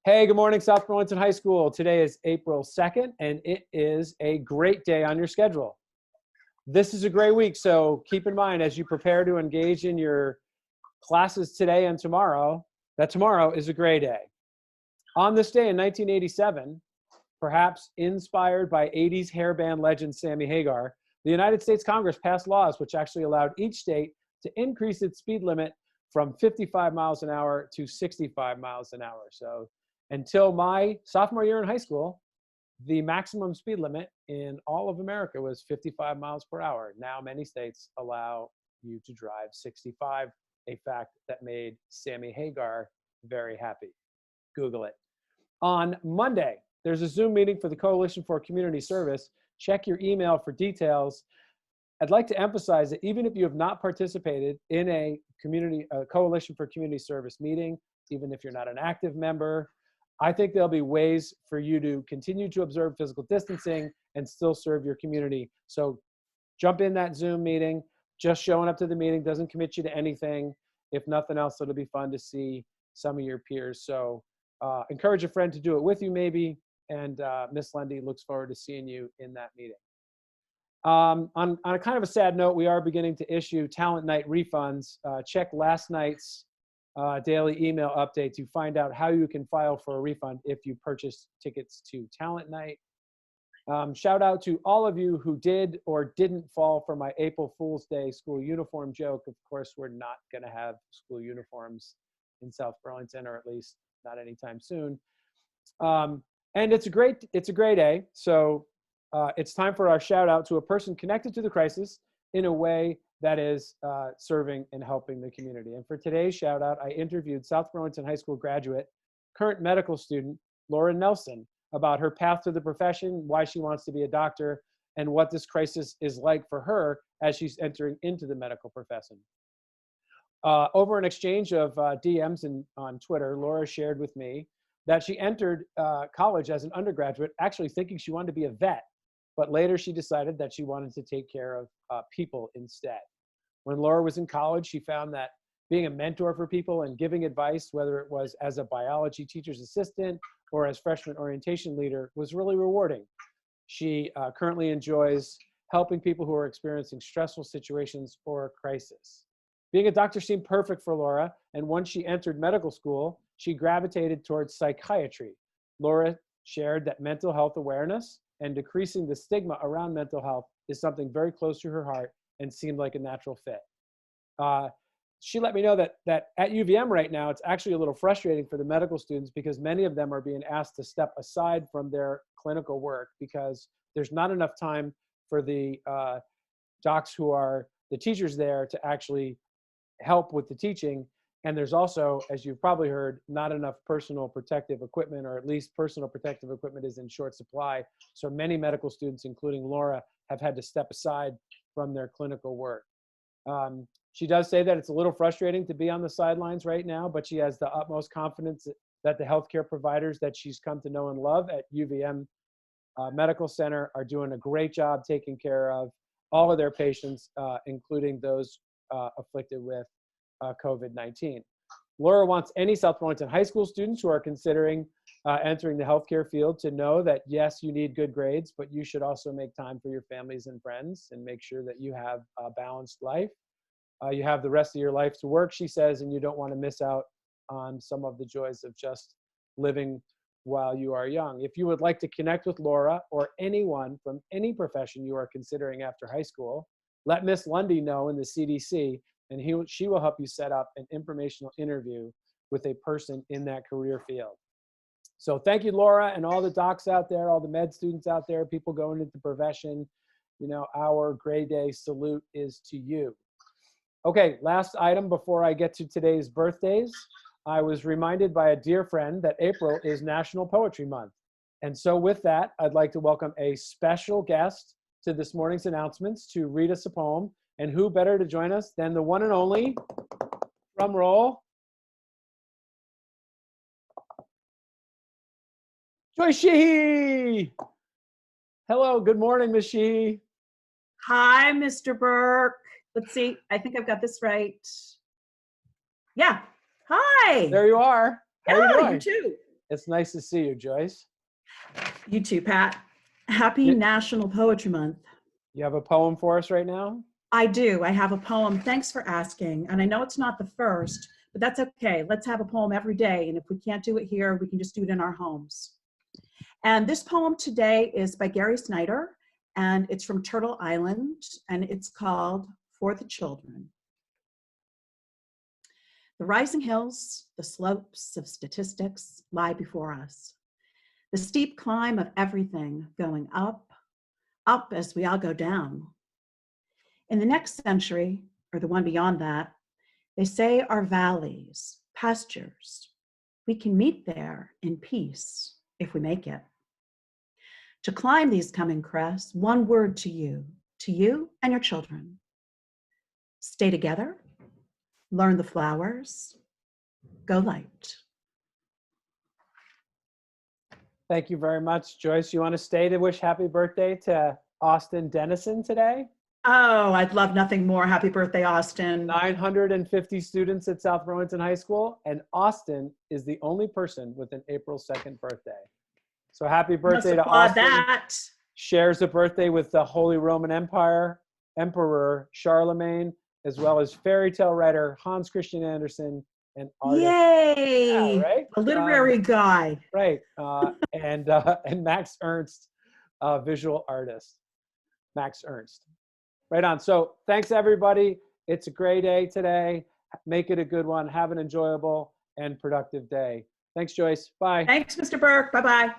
Hey, good morning, South Burlington High School. Today is April 2nd, and it is a great day on your schedule. This is a great week, so keep in mind as you prepare to engage in your classes today and tomorrow, that tomorrow is a great day. On this day in 1987, perhaps inspired by 80s hairband legend Sammy Hagar, the United States Congress passed laws which actually allowed each state to increase its speed limit from 55 miles an hour to 65 miles an hour. So until my sophomore year in high school, the maximum speed limit in all of America was 55 miles per hour. Now many states allow you to drive 65, a fact that made Sammy Hagar very happy. Google it. On Monday, there's a Zoom meeting for the Coalition for Community Service. Check your email for details. I'd like to emphasize that even if you have not participated in a Coalition for Community Service meeting, even if you're not an active member, I think there'll be ways for you to continue to observe physical distancing and still serve your community. So jump in that Zoom meeting. Just showing up to the meeting doesn't commit you to anything. If nothing else, it'll be fun to see some of your peers. So encourage a friend to do it with you maybe. And Miss Lundy looks forward to seeing you in that meeting. On a kind of a sad note, we are beginning to issue Talent Night refunds. Check last night's daily email update to find out how you can file for a refund if you purchased tickets to Talent Night. Shout out to all of you who did or didn't fall for my April Fool's Day school uniform joke. Of course, we're not going to have school uniforms in South Burlington, or at least not anytime soon. And it's a great day. So it's time for our shout out to a person connected to the crisis in a way that is serving and helping the community. And for today's shout out, I interviewed South Burlington High School graduate, current medical student, Laura Nelson, about her path to the profession, why she wants to be a doctor, and what this crisis is like for her as she's entering into the medical profession. Over an exchange of DMs on Twitter, Laura shared with me that she entered college as an undergraduate, actually thinking she wanted to be a vet. But later she decided that she wanted to take care of people instead. When Laura was in college, she found that being a mentor for people and giving advice, whether it was as a biology teacher's assistant or as freshman orientation leader, was really rewarding. She currently enjoys helping people who are experiencing stressful situations or crisis. Being a doctor seemed perfect for Laura, and once she entered medical school, she gravitated towards psychiatry. Laura shared that mental health awareness and decreasing the stigma around mental health is something very close to her heart and seemed like a natural fit. She let me know that at UVM right now, it's actually a little frustrating for the medical students because many of them are being asked to step aside from their clinical work because there's not enough time for the docs who are the teachers there to actually help with the teaching. And there's also, as you've probably heard, not enough personal protective equipment, or at least personal protective equipment is in short supply. So many medical students, including Laura, have had to step aside from their clinical work. She does say that it's a little frustrating to be on the sidelines right now, but she has the utmost confidence that the healthcare providers that she's come to know and love at UVM Medical Center are doing a great job taking care of all of their patients, including those afflicted with COVID-19. Laura wants any South Burlington High School students who are considering entering the healthcare field to know that, yes, you need good grades, but you should also make time for your families and friends and make sure that you have a balanced life. You have the rest of your life to work, she says, and you don't want to miss out on some of the joys of just living while you are young. If you would like to connect with Laura or anyone from any profession you are considering after high school, let Miss Lundy know in the CDC, and she will help you set up an informational interview with a person in that career field. So thank you, Laura, and all the docs out there, all the med students out there, people going into the profession. You know, our grade day salute is to you. Okay, last item before I get to today's birthdays. I was reminded by a dear friend that April is National Poetry Month. And so with that, I'd like to welcome a special guest to this morning's announcements to read us a poem. And who better to join us than the one and only, drum roll, Joy Sheehy. Hello, good morning, Ms. Sheehy. Hi, Mr. Burke. Let's see, I think I've got this right. Yeah, hi. There you are. How are you doing? You too. It's nice to see you, Joyce. You too, Pat. Happy You, National Poetry Month. you have a poem for us right now? I do. I have a poem. Thanks for asking. And I know it's not the first, but that's okay. Let's have a poem every day. And if we can't do it here, we can just do it in our homes. And this poem today is by Gary Snyder, and it's from Turtle Island, and it's called For the Children. The rising hills, the slopes of statistics lie before us. The steep climb of everything going up, up as we all go down. In the next century, or the one beyond that, they say our valleys, pastures, we can meet there in peace if we make it. To climb these coming crests, one word to you and your children. Stay together, learn the flowers, go light. Thank you very much, Joyce. You want to stay to wish happy birthday to Austin Dennison today? Oh, I'd love nothing more. Happy birthday, Austin. 950 students at South Burlington High School, and Austin is the only person with an April 2nd birthday. So happy birthday to Austin. That. Shares a birthday with the Holy Roman Empire, Emperor Charlemagne, as well as fairy tale writer Hans Christian Andersen and artist. Yay! Yeah, right? A literary guy. Right. And Max Ernst, visual artist. Max Ernst. Right on. So thanks, everybody. It's a great day today. Make it a good one. Have an enjoyable and productive day. Thanks, Joyce. Bye. Thanks, Mr. Burke. Bye-bye.